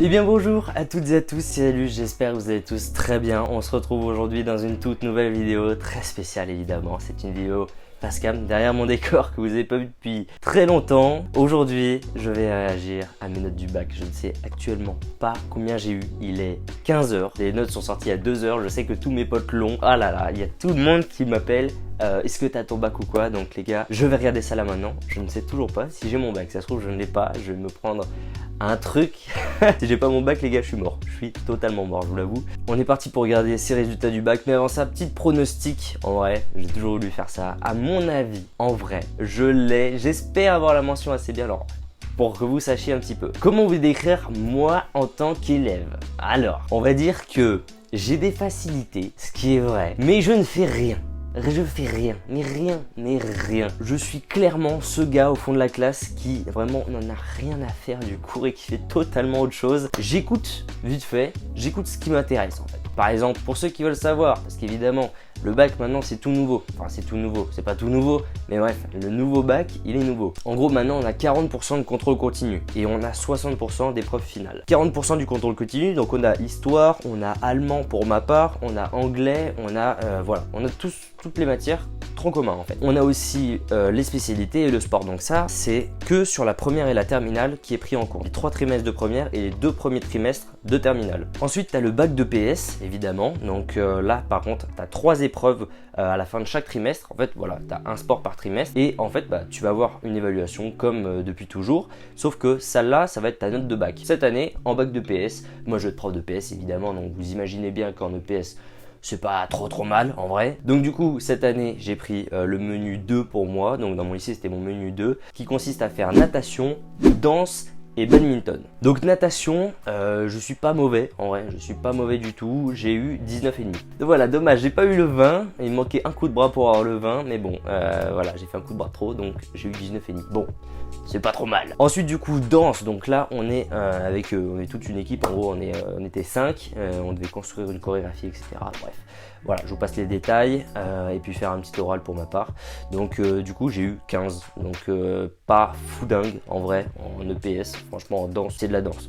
Et bien bonjour à toutes et à tous, salut, j'espère que vous allez tous très bien. On se retrouve aujourd'hui dans une toute nouvelle vidéo, très spéciale évidemment. C'est une vidéo face cam derrière mon décor que vous n'avez pas vu depuis très longtemps. Aujourd'hui, je vais réagir à mes notes du bac. Je ne sais actuellement pas combien j'ai eu. Il est 15 h. Les notes sont sorties à 2 h. Je sais que tous mes potes l'ont. Ah là là, il y a tout le monde qui m'appelle. Est-ce que t'as ton bac ou quoi? Donc les gars, je vais regarder ça là maintenant. Je ne sais toujours pas si j'ai mon bac. Ça se trouve, je ne l'ai pas. Je vais me prendre un truc. Si j'ai pas mon bac, les gars, je suis mort. Je suis totalement mort, je vous l'avoue. On est parti pour regarder ces résultats du bac. Mais avant ça, petite pronostic. En vrai, j'ai toujours voulu faire ça. À mon avis, en vrai, je l'ai. J'espère avoir la mention assez bien. Alors, pour que vous sachiez un petit peu. Comment vous décrire moi en tant qu'élève? Alors, on va dire que j'ai des facilités, ce qui est vrai. Mais je ne fais rien. Je fais rien, mais rien. Je suis clairement ce gars au fond de la classe qui vraiment n'en a rien à faire du cours et qui fait totalement autre chose. J'écoute vite fait, j'écoute ce qui m'intéresse en fait. Par exemple, pour ceux qui veulent savoir, parce qu'évidemment, le bac maintenant c'est tout nouveau. Enfin c'est tout nouveau, c'est pas tout nouveau, mais bref, le nouveau bac il est nouveau. En gros maintenant on a 40% de contrôle continu et on a 60% d'épreuves finales. 40% du contrôle continu, donc on a histoire, on a allemand pour ma part, on a anglais, on a voilà, on a toutes les matières tronc commun en fait. On a aussi les spécialités et le sport, donc ça c'est que sur la première et la terminale qui est pris en compte. Les 3 trimestres de première et les 2 premiers trimestres de terminale. Ensuite tu as le bac de PS évidemment, donc là par contre tu as 3 épreuves à la fin de chaque trimestre. En fait voilà, tu as un sport par trimestre et en fait tu vas avoir une évaluation comme depuis toujours, sauf que celle-là ça va être ta note de bac. Cette année en bac de PS, moi je vais être prof de PS évidemment, donc vous imaginez bien qu'en EPS c'est pas trop mal en vrai. Donc du coup cette année j'ai pris le menu 2 pour moi, donc dans mon lycée c'était mon menu 2 qui consiste à faire natation, danse et badminton. Donc natation, je suis pas mauvais en vrai, je suis pas mauvais du tout, j'ai eu 19,5. Donc voilà, dommage, j'ai pas eu le 20, il me manquait un coup de bras pour avoir le 20, mais bon, voilà, j'ai fait un coup de bras trop, donc j'ai eu 19,5. Bon, c'est pas trop mal. Ensuite du coup danse, donc là on est avec on est toute une équipe, en gros on était 5, on devait construire une chorégraphie, etc. Bref, voilà, je vous passe les détails et puis faire un petit oral pour ma part. Donc du coup j'ai eu 15, donc pas fou dingue en vrai en EPS. Franchement en danse, c'est de la danse.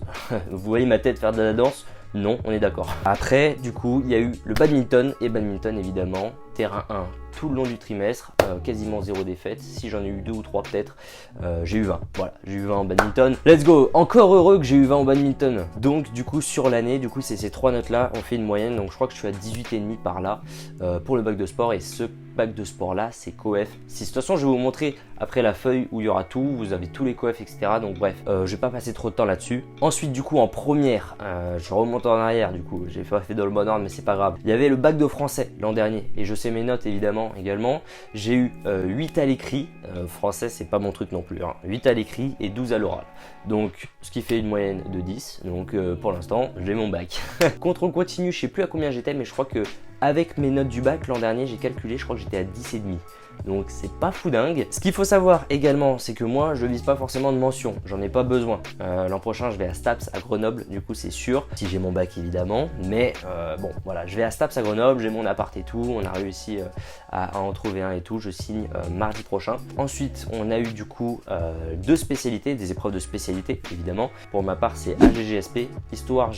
Vous voyez ma tête faire de la danse? Non, on est d'accord. Après, du coup, il y a eu le badminton et badminton évidemment. Terrain 1 tout le long du trimestre, quasiment 0 défaite. Si j'en ai eu 2 ou 3 peut-être, j'ai eu 20. Voilà, j'ai eu 20 en badminton. Let's go! Encore heureux que j'ai eu 20 en badminton. Donc du coup sur l'année, du coup c'est ces 3 notes là, on fait une moyenne. Donc je crois que je suis à 18,5 par là pour le bac de sport. Et ce bac de sport là, c'est coef 6. De toute façon, je vais vous montrer après la feuille où il y aura tout. Vous avez tous les coefs, etc. Donc bref, je vais pas passer trop de temps là-dessus. Ensuite du coup en première, je remonte en arrière. Du coup j'ai fait dans le bon ordre, mais c'est pas grave. Il y avait le bac de français l'an dernier et je sais mes notes évidemment également. J'ai eu 8 à l'écrit, français c'est pas mon truc non plus, hein. 8 à l'écrit et 12 à l'oral. Donc ce qui fait une moyenne de 10. Donc pour l'instant j'ai mon bac. Contrôle continu, je sais plus à combien j'étais, mais je crois que avec mes notes du bac l'an dernier j'ai calculé, je crois que j'étais à 10,5. Donc c'est pas fou dingue. Ce qu'il faut savoir également, c'est que moi je vise pas forcément de mention, j'en ai pas besoin. L'an prochain je vais à STAPS à Grenoble, du coup c'est sûr, si j'ai mon bac évidemment. Mais bon voilà, je vais à STAPS à Grenoble, j'ai mon appart et tout, on a réussi à en trouver un et tout, je signe mardi prochain. Ensuite on a eu du coup 2 spécialités, des épreuves de spécialité évidemment. Pour ma part c'est AGGSP, Histoire,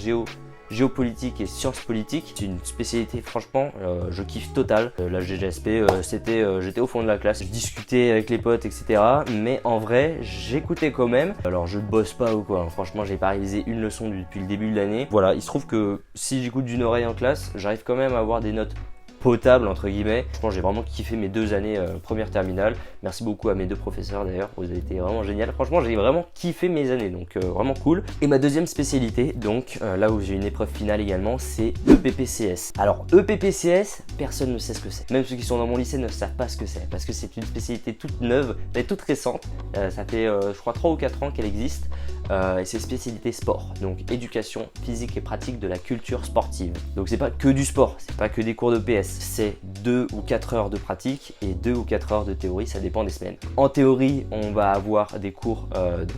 Géopolitique et sciences politiques. C'est une spécialité franchement, je kiffe total. La GGSP, j'étais au fond de la classe, je discutais avec les potes, etc. Mais en vrai, j'écoutais quand même. Alors je ne bosse pas ou quoi, hein. Franchement, j'ai pas révisé une leçon depuis le début de l'année. Voilà, il se trouve que si j'écoute d'une oreille en classe, j'arrive quand même à avoir des notes potable entre guillemets. Je pense que j'ai vraiment kiffé mes 2 années première terminale. Merci beaucoup à mes 2 professeurs d'ailleurs, vous avez été vraiment génial. Franchement j'ai vraiment kiffé mes années, donc vraiment cool. Et ma deuxième spécialité, donc là où j'ai une épreuve finale également, c'est EPPCS. Alors EPPCS, personne ne sait ce que c'est. Même ceux qui sont dans mon lycée ne savent pas ce que c'est, parce que c'est une spécialité toute neuve, mais toute récente. Ça fait je crois 3 ou 4 ans qu'elle existe. Et c'est spécialité sport, donc éducation physique et pratique de la culture sportive. Donc c'est pas que du sport, c'est pas que des cours de PS, c'est 2 ou 4 heures de pratique et 2 ou 4 heures de théorie, ça dépend des semaines. En théorie, on va avoir des cours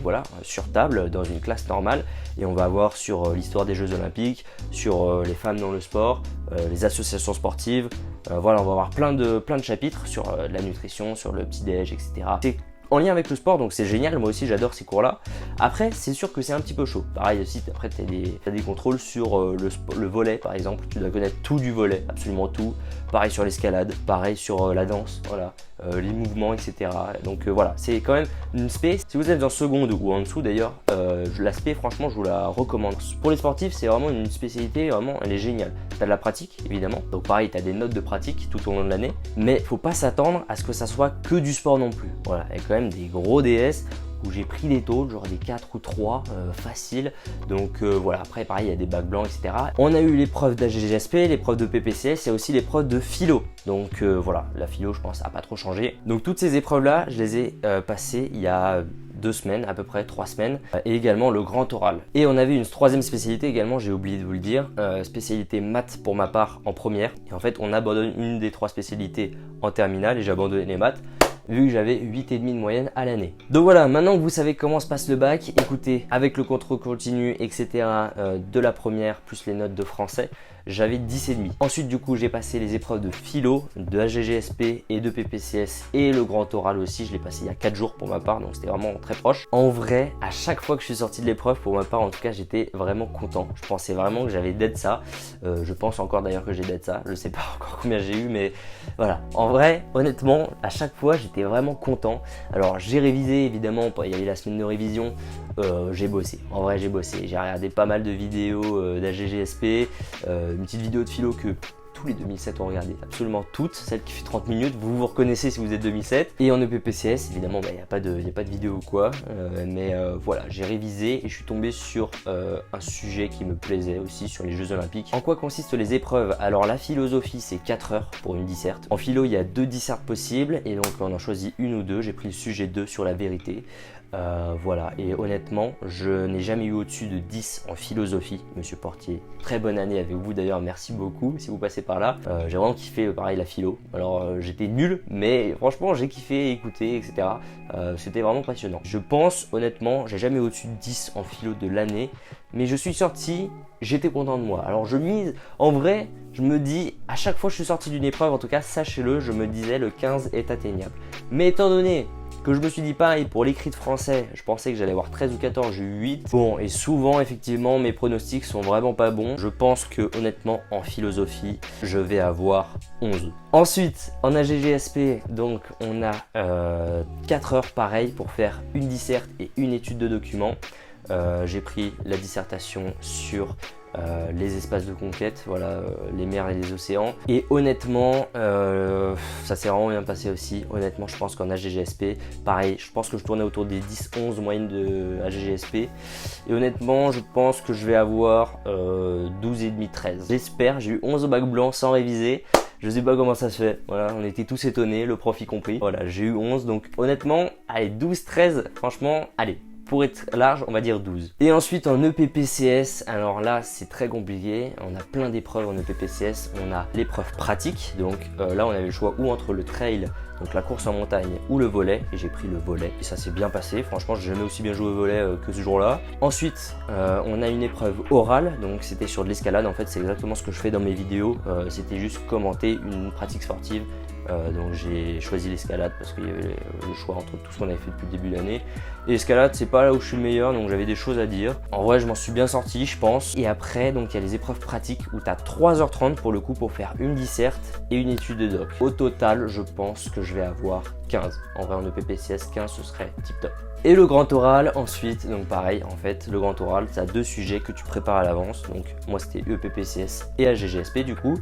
voilà, sur table dans une classe normale et on va avoir sur l'histoire des Jeux Olympiques, sur les femmes dans le sport, les associations sportives. Voilà, on va avoir plein de chapitres sur la nutrition, sur le petit-déj, etc. C'est en lien avec le sport, donc c'est génial, moi aussi j'adore ces cours là. Après c'est sûr que c'est un petit peu chaud, pareil aussi, après tu as des contrôles sur le volley par exemple, tu dois connaître tout du volley, absolument tout, pareil sur l'escalade, pareil sur la danse, voilà, les mouvements, etc. Donc voilà, c'est quand même une spé, si vous êtes en seconde ou en dessous d'ailleurs, la spé franchement je vous la recommande. Pour les sportifs c'est vraiment une spécialité, vraiment elle est géniale. Tu as de la pratique évidemment, donc pareil tu as des notes de pratique tout au long de l'année, mais faut pas s'attendre à ce que ça soit que du sport non plus. Voilà, il y a quand même des gros DS où j'ai pris des taux, genre des 4 ou 3 faciles. Donc voilà, après pareil, il y a des bacs blancs, etc. On a eu l'épreuve d'AGGSP, l'épreuve de PPCS et aussi l'épreuve de philo. Donc voilà, la philo, je pense, ça n'a pas trop changé. Donc toutes ces épreuves-là, je les ai passées il y a 2 semaines, à peu près 3 semaines, et également le grand oral. Et on avait une troisième spécialité également, j'ai oublié de vous le dire, spécialité maths pour ma part en première. Et en fait, on abandonne une des 3 spécialités en terminale et j'ai abandonné les maths, vu que j'avais 8,5 de moyenne à l'année. Donc voilà, maintenant que vous savez comment se passe le bac, écoutez, avec le contrôle continu, etc. De la première, plus les notes de français, j'avais 10,5. Ensuite du coup j'ai passé les épreuves de philo, de AGGSP et de PPCS et le grand oral aussi, je l'ai passé il y a 4 jours pour ma part, donc c'était vraiment très proche. En vrai, à chaque fois que je suis sorti de l'épreuve, pour ma part en tout cas, j'étais vraiment content. Je pensais vraiment que j'avais dead ça, je pense encore d'ailleurs que j'ai dead ça, je sais pas encore combien j'ai eu, mais voilà. En vrai, honnêtement, à chaque fois j'étais vraiment content. Alors j'ai révisé évidemment, il y avait la semaine de révision, j'ai bossé, en vrai j'ai bossé, j'ai regardé pas mal de vidéos d'AGGSP, une petite vidéo de philo que tous les 2007 ont regardé, absolument toutes, celle qui fait 30 minutes, vous vous reconnaissez si vous êtes 2007. Et en EPPCS, évidemment, il n'y a pas de vidéo ou quoi, mais voilà, j'ai révisé et je suis tombé sur un sujet qui me plaisait aussi sur les Jeux Olympiques. En quoi consistent les épreuves? Alors la philosophie, c'est 4 heures pour une disserte. En philo, il y a 2 dissertes possibles et donc on en choisit une ou deux. J'ai pris le sujet 2 sur la vérité. Voilà, et honnêtement, je n'ai jamais eu au-dessus de 10 en philosophie, monsieur Portier. Très bonne année avec vous d'ailleurs, merci beaucoup si vous passez par là. J'ai vraiment kiffé pareil la philo. Alors j'étais nul, mais franchement j'ai kiffé écouter, etc. C'était vraiment passionnant. Je pense honnêtement, j'ai jamais eu au-dessus de 10 en philo de l'année, mais je suis sorti, j'étais content de moi. Alors je mise, en vrai, je me dis, à chaque fois que je suis sorti d'une épreuve, en tout cas sachez-le, je me disais le 15 est atteignable. Mais étant donné que je me suis dit pareil pour l'écrit de français, je pensais que j'allais avoir 13 ou 14, j'ai eu 8. Bon, et souvent effectivement mes pronostics sont vraiment pas bons. Je pense que honnêtement en philosophie, je vais avoir 11. Ensuite, en AGGSP, donc on a 4 heures pareil pour faire une disserte et une étude de document. J'ai pris la dissertation sur les espaces de conquête, voilà, les mers et les océans. Et honnêtement, ça s'est vraiment bien passé aussi. Honnêtement, je pense qu'en AGGSP, pareil, je pense que je tournais autour des 10-11 moyennes de AGGSP. Et honnêtement, je pense que je vais avoir 12,5-13. J'espère, j'ai eu 11 au bac blanc sans réviser. Je sais pas comment ça se fait, voilà, on était tous étonnés, le prof y compris. Voilà, j'ai eu 11, donc honnêtement, allez, 12-13, franchement, allez. Pour être large, on va dire 12. Et ensuite en EPPCS, alors là c'est très compliqué, on a plein d'épreuves en EPPCS, on a l'épreuve pratique, donc là on avait le choix ou entre le trail, donc la course en montagne, ou le volley, et j'ai pris le volley, et ça s'est bien passé, franchement j'ai jamais aussi bien joué au volley que ce jour-là. Ensuite on a une épreuve orale, donc c'était sur de l'escalade, en fait c'est exactement ce que je fais dans mes vidéos, c'était juste commenter une pratique sportive. Donc j'ai choisi l'escalade parce qu'il y avait le choix entre tout ce qu'on avait fait depuis le début de l'année. Et l'escalade c'est pas là où je suis le meilleur, donc j'avais des choses à dire. En vrai je m'en suis bien sorti je pense. Et après donc il y a les épreuves pratiques où tu as 3h30 pour le coup pour faire une disserte et une étude de doc. Au total je pense que je vais avoir 15. En vrai en EPPCS 15 ce serait tip top. Et le grand oral ensuite, donc pareil en fait, le grand oral tu as 2 sujets que tu prépares à l'avance. Donc moi c'était EPPCS et AGGSP du coup.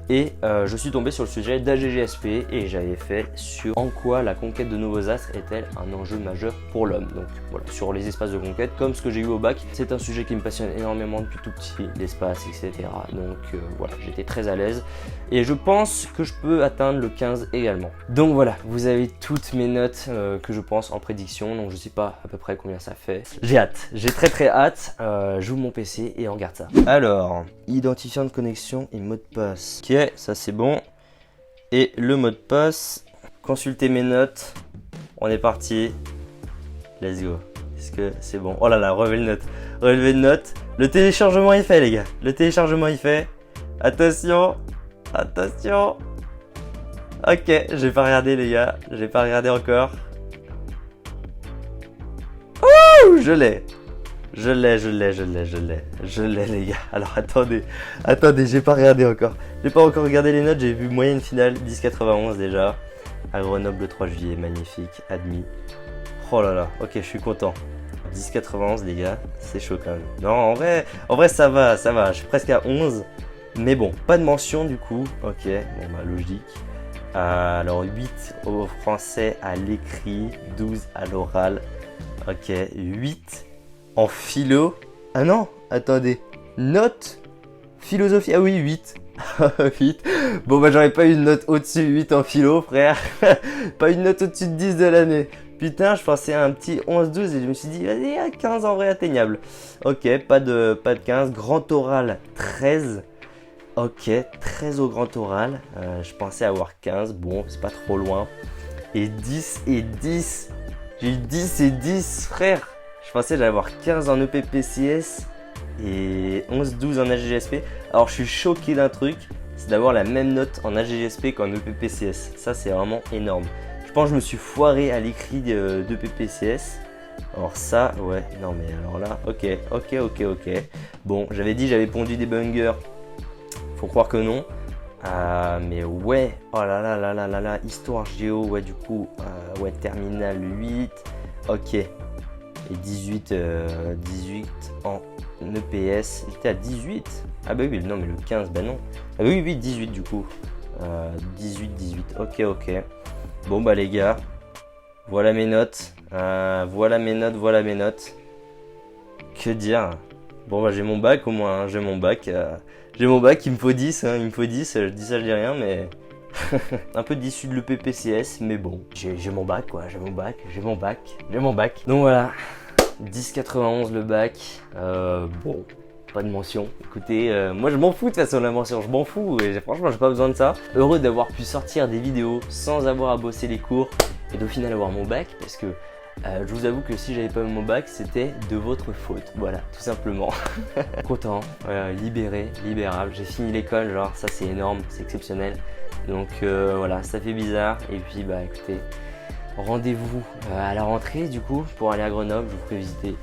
Et je suis tombé sur le sujet d'AGGSP et j'avais fait sur en quoi la conquête de nouveaux astres est-elle un enjeu majeur pour l'homme. Donc voilà, sur les espaces de conquête, comme ce que j'ai eu au bac, c'est un sujet qui me passionne énormément depuis tout petit, l'espace, etc. Donc voilà, j'étais très à l'aise et je pense que je peux atteindre le 15 également. Donc voilà, vous avez toutes mes notes que je pense en prédiction, donc je sais pas à peu près combien ça fait. J'ai hâte, j'ai très hâte, j'ouvre mon PC et on regarde ça. Alors, identifiant de connexion et mot de passe. Ok, ça c'est bon. Et le mot de passe, consultez mes notes. On est parti. Let's go. Est-ce que c'est bon? Oh là là, relevez de notes. Relevez de notes. Le téléchargement est fait les gars. Le téléchargement est fait. Attention. Attention. Ok, j'ai pas regardé les gars. J'ai pas regardé encore. Je l'ai. Je l'ai les gars. Alors attendez, j'ai pas regardé encore. J'ai pas encore regardé les notes, j'ai vu moyenne finale 10,91 déjà. À Grenoble le 3 juillet, magnifique, admis. Oh là là, ok, je suis content. 10,91 les gars, c'est chaud quand même. Non, en vrai ça va, je suis presque à 11. Mais bon, pas de mention du coup. Ok, bon bah logique. Alors 8 au français à l'écrit, 12 à l'oral. Ok, 8 en philo. Ah non, attendez. Note philosophie. Ah oui, 8. 8. Bon bah j'aurais pas eu une note au-dessus 8 en philo, frère. Pas une note au-dessus de 10 de l'année. Putain, je pensais à un petit 11-12 et je me suis dit, vas-y, à 15 en vrai atteignable. Ok, pas de 15. Grand oral, 13. Ok, 13 au grand oral. Je pensais avoir 15. Bon, c'est pas trop loin. Et 10 et 10. J'ai eu 10 et 10, frère. Je pensais j'allais avoir 15 en EPPCS et 11-12 en AGGSP. Alors, je suis choqué d'un truc. C'est d'avoir la même note en AGGSP qu'en EPPCS. Ça, c'est vraiment énorme. Je pense que je me suis foiré à l'écrit de PPCS. Alors ça, ouais, non mais alors là, ok. Bon, j'avais dit j'avais pondu des bungers. Faut croire que non. Mais ouais, oh là là, histoire géo, ouais du coup, ouais, terminal 8. Ok. Et 18 en EPS. J'étais à 18. Ah bah oui, non mais le 15, bah non. Ah oui, 18 du coup. 18. Ok. Bon bah les gars, voilà mes notes. Voilà mes notes. Que dire? Bon bah j'ai mon bac au moins, hein. J'ai mon bac, il me faut 10, hein. Il me faut 10, je dis ça, je dis rien, mais un peu déçu de l'EPPCS, mais bon, j'ai mon bac quoi, j'ai mon bac. Donc voilà, 10,91 le bac, bon, pas de mention. Écoutez, moi je m'en fous de toute façon de la mention, je m'en fous, et franchement j'ai pas besoin de ça. Heureux d'avoir pu sortir des vidéos sans avoir à bosser les cours et d'au final avoir mon bac, parce que je vous avoue que si j'avais pas eu mon bac, c'était de votre faute, voilà, tout simplement. Content, libérable, j'ai fini l'école, genre ça c'est énorme, c'est exceptionnel. Donc voilà, ça fait bizarre. Et puis bah écoutez, rendez-vous à la rentrée du coup pour aller à Grenoble. Je vous ferai visiter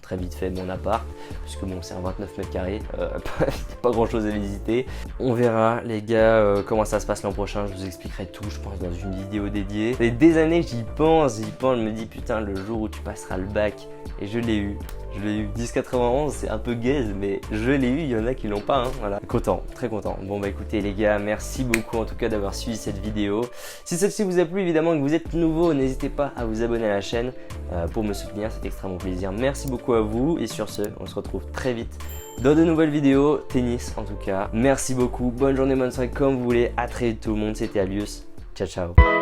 très vite fait mon appart, puisque bon c'est un 29 mètres carrés, pas grand chose à visiter. On verra les gars comment ça se passe l'an prochain, je vous expliquerai tout je pense dans une vidéo dédiée. Ça fait des années que j'y pense, je me dis putain le jour où tu passeras le bac, et je l'ai eu. 10,91 c'est un peu gaze, mais je l'ai eu, il y en a qui l'ont pas, hein, voilà. Content, très content. Bon bah écoutez les gars, merci beaucoup en tout cas d'avoir suivi cette vidéo. Si celle-ci vous a plu, évidemment que vous êtes nouveau, n'hésitez pas à vous abonner à la chaîne pour me soutenir, c'est extrêmement plaisir. Merci beaucoup à vous, et sur ce, on se retrouve très vite dans de nouvelles vidéos, tennis en tout cas. Merci beaucoup, bonne journée, bonne soirée comme vous voulez, à très vite tout le monde, c'était Alius, ciao ciao.